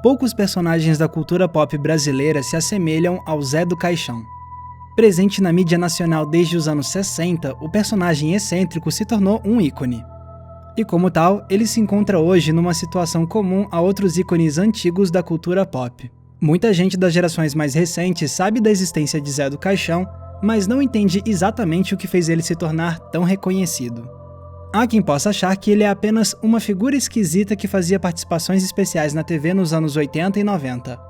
poucos personagens da cultura pop brasileira se assemelham ao Zé do Caixão. Presente na mídia nacional desde os anos 60, o personagem excêntrico se tornou um ícone. E como tal, ele se encontra hoje numa situação comum a outros ícones antigos da cultura pop. Muita gente das gerações mais recentes sabe da existência de Zé do Caixão, mas não entende exatamente o que fez ele se tornar tão reconhecido. Há quem possa achar que ele é apenas uma figura esquisita que fazia participações especiais na TV nos anos 80 e 90.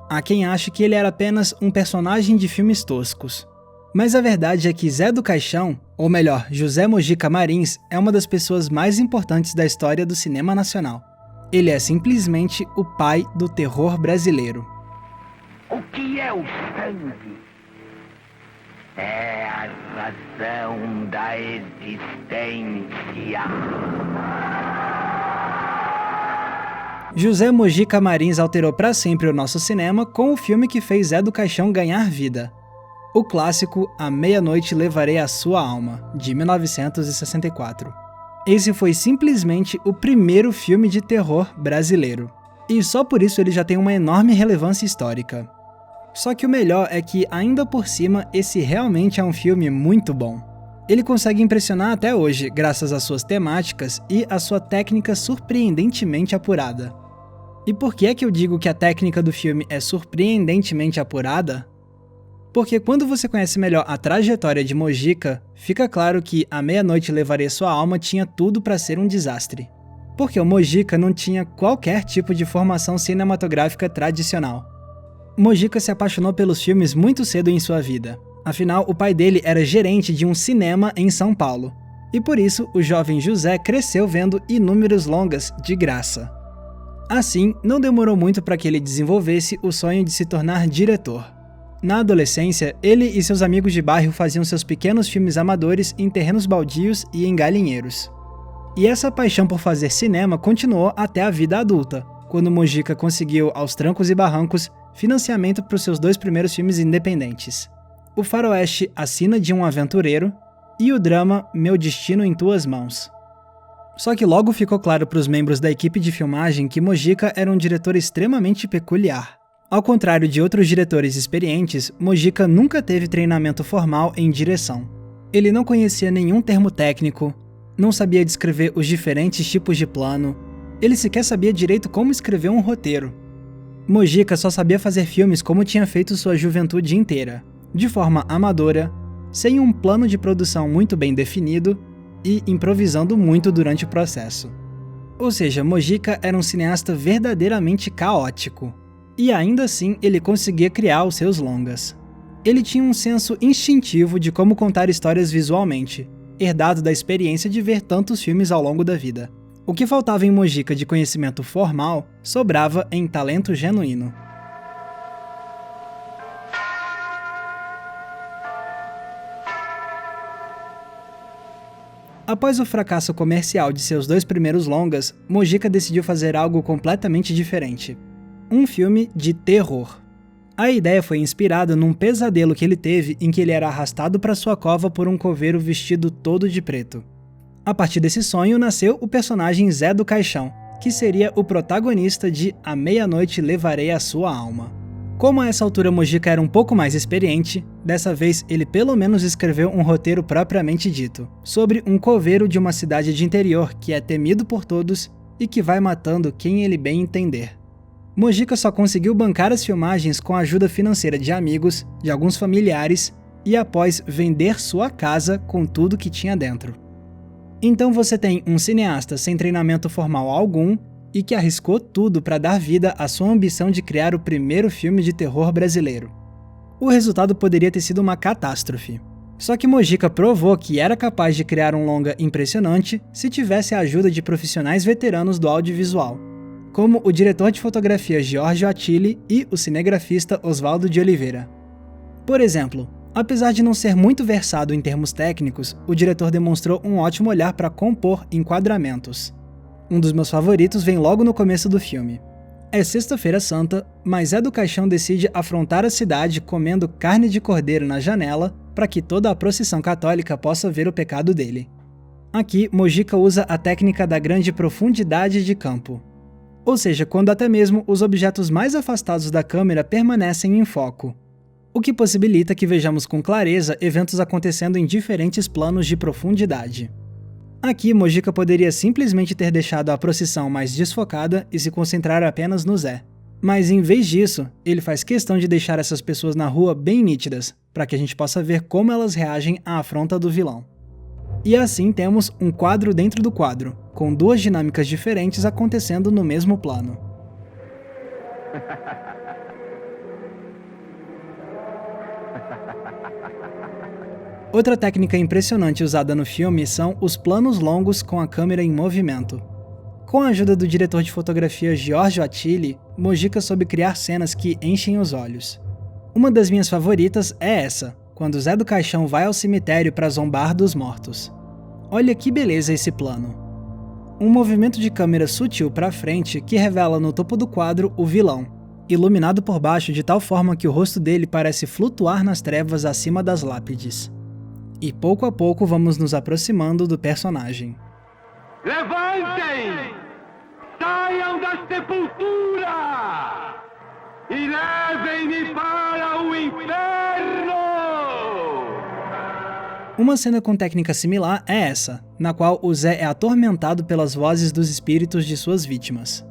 Há quem ache que ele era apenas um personagem de filmes toscos. Mas a verdade é que Zé do Caixão, ou melhor, José Mojica Marins, é uma das pessoas mais importantes da história do cinema nacional. Ele é simplesmente o pai do terror brasileiro. O que é o sangue? É a razão da existência. José Mojica Marins alterou para sempre o nosso cinema com o filme que fez Zé do Caixão ganhar vida. O clássico A Meia-Noite Levarei a Sua Alma, de 1964. Esse foi simplesmente o primeiro filme de terror brasileiro. E só por isso ele já tem uma enorme relevância histórica. Só que o melhor é que, ainda por cima, esse realmente é um filme muito bom. Ele consegue impressionar até hoje, graças às suas temáticas e à sua técnica surpreendentemente apurada. E por que é que eu digo que a técnica do filme é surpreendentemente apurada? Porque quando você conhece melhor a trajetória de Mojica, fica claro que A Meia-Noite Levarei Sua Alma tinha tudo para ser um desastre. Porque o Mojica não tinha qualquer tipo de formação cinematográfica tradicional. Mojica se apaixonou pelos filmes muito cedo em sua vida. Afinal, o pai dele era gerente de um cinema em São Paulo. E por isso, o jovem José cresceu vendo inúmeros longas de graça. Assim, não demorou muito para que ele desenvolvesse o sonho de se tornar diretor. Na adolescência, ele e seus amigos de bairro faziam seus pequenos filmes amadores em terrenos baldios e em galinheiros. E essa paixão por fazer cinema continuou até a vida adulta, quando Mojica conseguiu, aos trancos e barrancos, financiamento para os seus 2 primeiros filmes independentes. O faroeste A Sina de um Aventureiro e o drama Meu Destino em Tuas Mãos. Só que logo ficou claro para os membros da equipe de filmagem que Mojica era um diretor extremamente peculiar. Ao contrário de outros diretores experientes, Mojica nunca teve treinamento formal em direção. Ele não conhecia nenhum termo técnico, não sabia descrever os diferentes tipos de plano, ele sequer sabia direito como escrever um roteiro. Mojica só sabia fazer filmes como tinha feito sua juventude inteira, de forma amadora, sem um plano de produção muito bem definido e improvisando muito durante o processo. Ou seja, Mojica era um cineasta verdadeiramente caótico. E ainda assim ele conseguia criar os seus longas. Ele tinha um senso instintivo de como contar histórias visualmente, herdado da experiência de ver tantos filmes ao longo da vida. O que faltava em Mojica de conhecimento formal, sobrava em talento genuíno. Após o fracasso comercial de seus 2 primeiros longas, Mojica decidiu fazer algo completamente diferente. Um filme de terror. A ideia foi inspirada num pesadelo que ele teve em que ele era arrastado para sua cova por um coveiro vestido todo de preto. A partir desse sonho nasceu o personagem Zé do Caixão, que seria o protagonista de A Meia-Noite Levarei a Sua Alma. Como a essa altura Mojica era um pouco mais experiente, dessa vez ele pelo menos escreveu um roteiro propriamente dito, sobre um coveiro de uma cidade de interior que é temido por todos e que vai matando quem ele bem entender. Mojica só conseguiu bancar as filmagens com a ajuda financeira de amigos, de alguns familiares e após vender sua casa com tudo que tinha dentro. Então você tem um cineasta sem treinamento formal algum e que arriscou tudo para dar vida à sua ambição de criar o primeiro filme de terror brasileiro. O resultado poderia ter sido uma catástrofe. Só que Mojica provou que era capaz de criar um longa impressionante se tivesse a ajuda de profissionais veteranos do audiovisual, como o diretor de fotografia Giorgio Attili e o cinegrafista Oswaldo de Oliveira. Por exemplo, apesar de não ser muito versado em termos técnicos, o diretor demonstrou um ótimo olhar para compor enquadramentos. Um dos meus favoritos vem logo no começo do filme. É Sexta-feira Santa, mas Zé do Caixão decide afrontar a cidade comendo carne de cordeiro na janela para que toda a procissão católica possa ver o pecado dele. Aqui, Mojica usa a técnica da grande profundidade de campo. ou seja, quando até mesmo os objetos mais afastados da câmera permanecem em foco, o que possibilita que vejamos com clareza eventos acontecendo em diferentes planos de profundidade. Aqui, Mojica poderia simplesmente ter deixado a procissão mais desfocada e se concentrar apenas no Zé. Mas em vez disso, ele faz questão de deixar essas pessoas na rua bem nítidas, para que a gente possa ver como elas reagem à afronta do vilão. E assim temos um quadro dentro do quadro, com duas dinâmicas diferentes acontecendo no mesmo plano. Outra técnica impressionante usada no filme são os planos longos com a câmera em movimento. Com a ajuda do diretor de fotografia Giorgio Attili, Mojica soube criar cenas que enchem os olhos. Uma das minhas favoritas é essa, quando Zé do Caixão vai ao cemitério para zombar dos mortos. Olha que beleza esse plano. Um movimento de câmera sutil para frente que revela no topo do quadro o vilão, iluminado por baixo de tal forma que o rosto dele parece flutuar nas trevas acima das lápides. E pouco a pouco vamos nos aproximando do personagem. Levantem! Saiam da sepultura! E levem-me para o inferno! Uma cena com técnica similar é essa, na qual o Zé é atormentado pelas vozes dos espíritos de suas vítimas.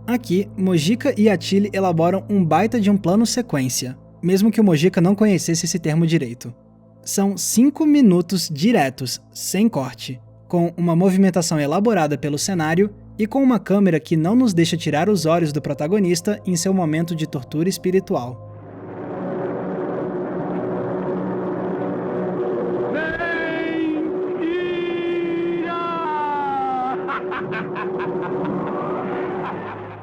Aqui, Mojica e Attili elaboram um baita de um plano sequência, mesmo que o Mojica não conhecesse esse termo direito. São 5 minutos diretos, sem corte, com uma movimentação elaborada pelo cenário e com uma câmera que não nos deixa tirar os olhos do protagonista em seu momento de tortura espiritual.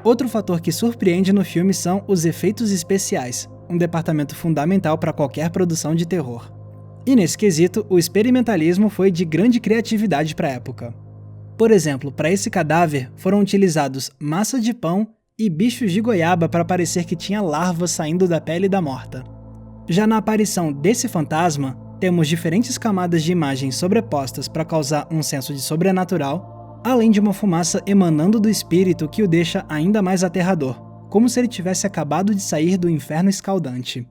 Outro fator que surpreende no filme são os efeitos especiais, um departamento fundamental para qualquer produção de terror. E nesse quesito, o experimentalismo foi de grande criatividade para a época. Por exemplo, para esse cadáver foram utilizados massa de pão e bichos de goiaba para parecer que tinha larvas saindo da pele da morta. Já na aparição desse fantasma, temos diferentes camadas de imagens sobrepostas para causar um senso de sobrenatural, além de uma fumaça emanando do espírito que o deixa ainda mais aterrador, como se ele tivesse acabado de sair do inferno escaldante.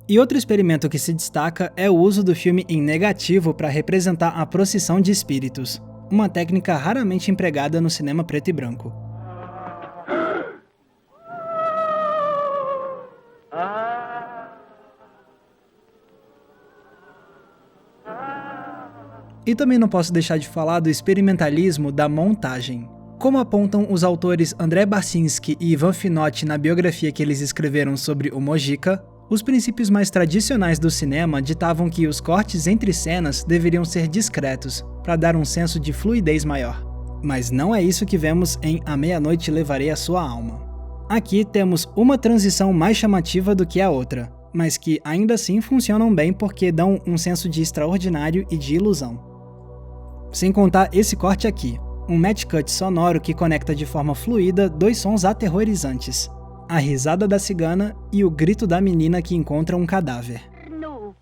E outro experimento que se destaca é o uso do filme em negativo para representar a procissão de espíritos, uma técnica raramente empregada no cinema preto e branco. E também não posso deixar de falar do experimentalismo da montagem. Como apontam os autores André Barcinski e Ivan Finotti na biografia que eles escreveram sobre o Mojica, os princípios mais tradicionais do cinema ditavam que os cortes entre cenas deveriam ser discretos, para dar um senso de fluidez maior. Mas não é isso que vemos em A Meia-Noite Levarei a Sua Alma. Aqui temos uma transição mais chamativa do que a outra, mas que ainda assim funcionam bem porque dão um senso de extraordinário e de ilusão. Sem contar esse corte aqui, um match cut sonoro que conecta de forma fluida dois sons aterrorizantes: a risada da cigana e o grito da menina que encontra um cadáver. No.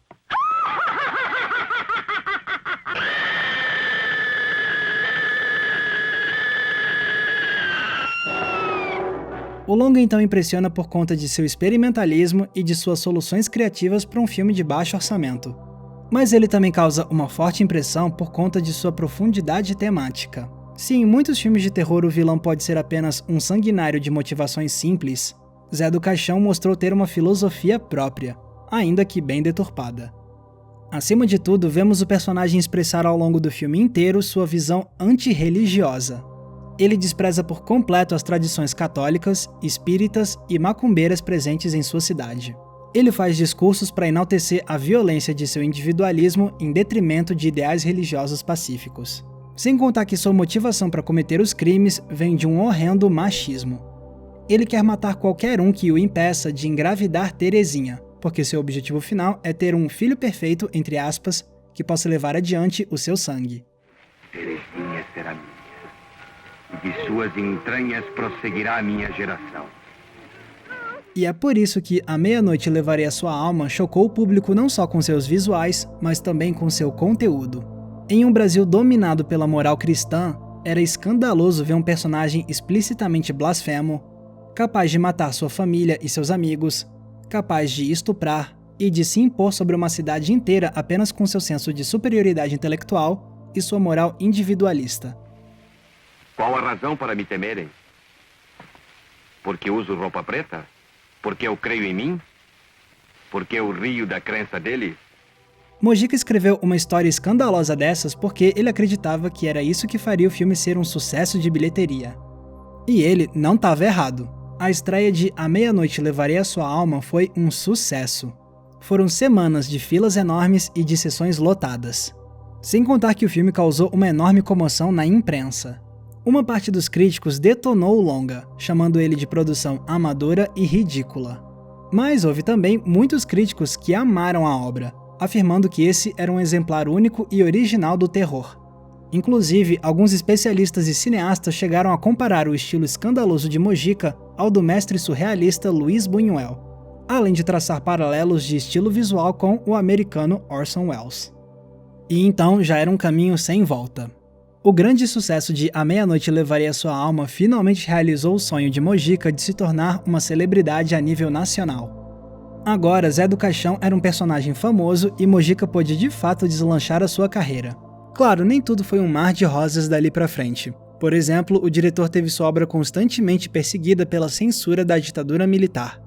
O longa então impressiona por conta de seu experimentalismo e de suas soluções criativas para um filme de baixo orçamento. Mas ele também causa uma forte impressão por conta de sua profundidade temática. Se em muitos filmes de terror o vilão pode ser apenas um sanguinário de motivações simples, Zé do Caixão mostrou ter uma filosofia própria, ainda que bem deturpada. Acima de tudo, vemos o personagem expressar ao longo do filme inteiro sua visão antirreligiosa. Ele despreza por completo as tradições católicas, espíritas e macumbeiras presentes em sua cidade. Ele faz discursos para enaltecer a violência de seu individualismo em detrimento de ideais religiosos pacíficos. Sem contar que sua motivação para cometer os crimes vem de um horrendo machismo. Ele quer matar qualquer um que o impeça de engravidar Terezinha, porque seu objetivo final é ter um filho perfeito, entre aspas, que possa levar adiante o seu sangue. Terezinha será minha, e de suas entranhas prosseguirá a minha geração. E é por isso que A Meia-Noite Levarei a Sua Alma chocou o público não só com seus visuais, mas também com seu conteúdo. Em um Brasil dominado pela moral cristã, Era escandaloso ver um personagem explicitamente blasfemo, capaz de matar sua família e seus amigos, capaz de estuprar e de se impor sobre uma cidade inteira apenas com seu senso de superioridade intelectual e sua moral individualista. Qual a razão para me temerem? Porque uso roupa preta? Porque eu creio em mim? Porque eu rio da crença deles? Mojica escreveu uma história escandalosa dessas porque ele acreditava que era isso que faria o filme ser um sucesso de bilheteria. E ele não estava errado. A estreia de A Meia-Noite Levarei a Sua Alma foi um sucesso. Foram semanas de filas enormes e de sessões lotadas. Sem contar que o filme causou uma enorme comoção na imprensa. Uma parte dos críticos detonou o longa, chamando ele de produção amadora e ridícula. Mas houve também muitos críticos que amaram a obra, afirmando que esse era um exemplar único e original do terror. Inclusive, alguns especialistas e cineastas chegaram a comparar o estilo escandaloso de Mojica ao do mestre surrealista Luis Buñuel, além de traçar paralelos de estilo visual com o americano Orson Welles. E então já era um caminho sem volta. O grande sucesso de A Meia-Noite Levarei a Sua Alma finalmente realizou o sonho de Mojica de se tornar uma celebridade a nível nacional. Agora, Zé do Caixão era um personagem famoso e Mojica pôde de fato deslanchar a sua carreira. Claro, nem tudo foi um mar de rosas dali pra frente. Por exemplo, o diretor teve sua obra constantemente perseguida pela censura da ditadura militar.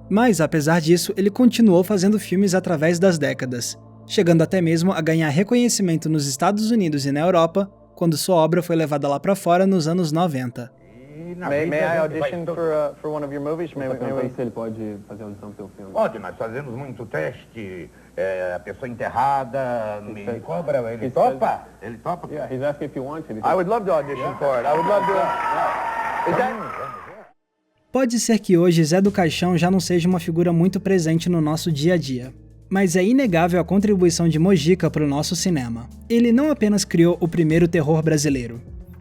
Mas, apesar disso, ele continuou fazendo filmes através das décadas, chegando até mesmo a ganhar reconhecimento nos Estados Unidos e na Europa, quando sua obra foi levada lá pra fora nos anos 90. May I audition for one of your movies? May we... se ele pode fazer audição pro teu filme. Pode, nós fazemos muito teste, a pessoa enterrada, me cobra, ele topa? Ele topa? Yeah, he's asking if you want to. I would love to audition for it. I would love to... Is that... Pode ser que hoje Zé do Caixão já não seja uma figura muito presente no nosso dia a dia, mas é inegável a contribuição de Mojica para o nosso cinema. Ele não apenas criou o primeiro terror brasileiro.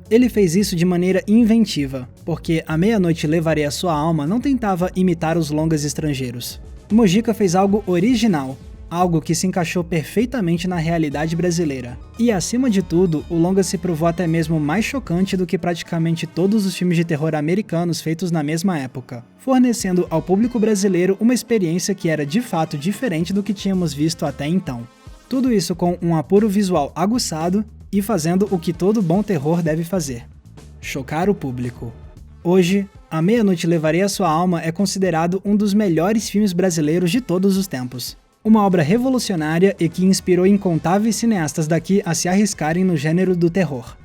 Ele fez isso de maneira inventiva, porque A Meia-Noite Levarei a Sua Alma não tentava imitar os longas estrangeiros. Mojica fez algo original, algo que se encaixou perfeitamente na realidade brasileira. E acima de tudo, o longa se provou até mesmo mais chocante do que praticamente todos os filmes de terror americanos feitos na mesma época, fornecendo ao público brasileiro uma experiência que era de fato diferente do que tínhamos visto até então. Tudo isso com um apuro visual aguçado e fazendo o que todo bom terror deve fazer: chocar o público. Hoje, A Meia-Noite Levarei a Sua Alma é considerado um dos melhores filmes brasileiros de todos os tempos. Uma obra revolucionária e que inspirou incontáveis cineastas daqui a se arriscarem no gênero do terror.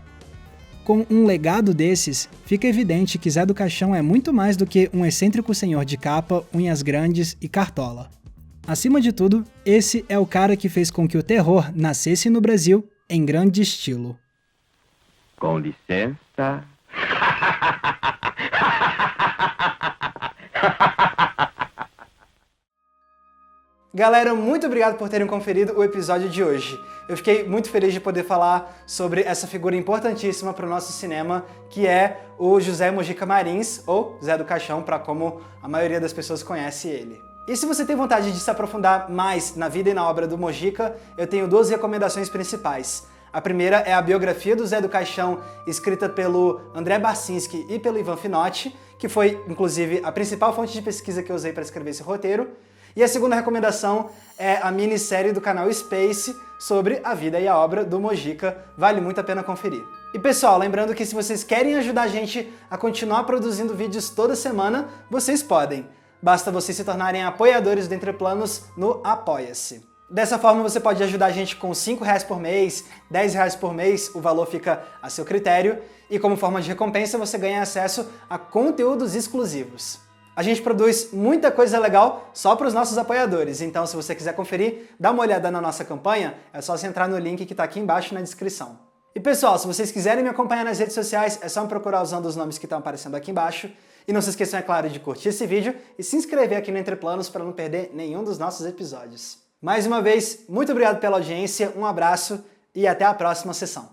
Com um legado desses, fica evidente que Zé do Caixão é muito mais do que um excêntrico senhor de capa, unhas grandes e cartola. Acima de tudo, esse é o cara que fez com que o terror nascesse no Brasil em grande estilo. Com licença. Galera, muito obrigado por terem conferido o episódio de hoje. Eu fiquei muito feliz de poder falar sobre essa figura importantíssima para o nosso cinema, que é o José Mojica Marins, ou Zé do Caixão, para como a maioria das pessoas conhece ele. E se você tem vontade de se aprofundar mais na vida e na obra do Mojica, eu tenho duas recomendações principais. A primeira é a biografia do Zé do Caixão, escrita pelo André Barcinski e pelo Ivan Finotti, que foi, inclusive, a principal fonte de pesquisa que eu usei para escrever esse roteiro. E a segunda recomendação é a minissérie do canal Space sobre a vida e a obra do Mojica. Vale muito a pena conferir. E pessoal, lembrando que se vocês querem ajudar a gente a continuar produzindo vídeos toda semana, vocês podem. Basta vocês se tornarem apoiadores do Entre Planos no Apoia-se. Dessa forma você pode ajudar a gente com R$5 por mês, R$10 por mês, o valor fica a seu critério. E como forma de recompensa você ganha acesso a conteúdos exclusivos. A gente produz muita coisa legal só para os nossos apoiadores, então se você quiser conferir, dá uma olhada na nossa campanha, é só você entrar no link que está aqui embaixo na descrição. E pessoal, se vocês quiserem me acompanhar nas redes sociais, é só me procurar usando os nomes que estão aparecendo aqui embaixo. E não se esqueçam, é claro, de curtir esse vídeo e se inscrever aqui no Entre Planos para não perder nenhum dos nossos episódios. Mais uma vez, muito obrigado pela audiência, um abraço e até a próxima sessão.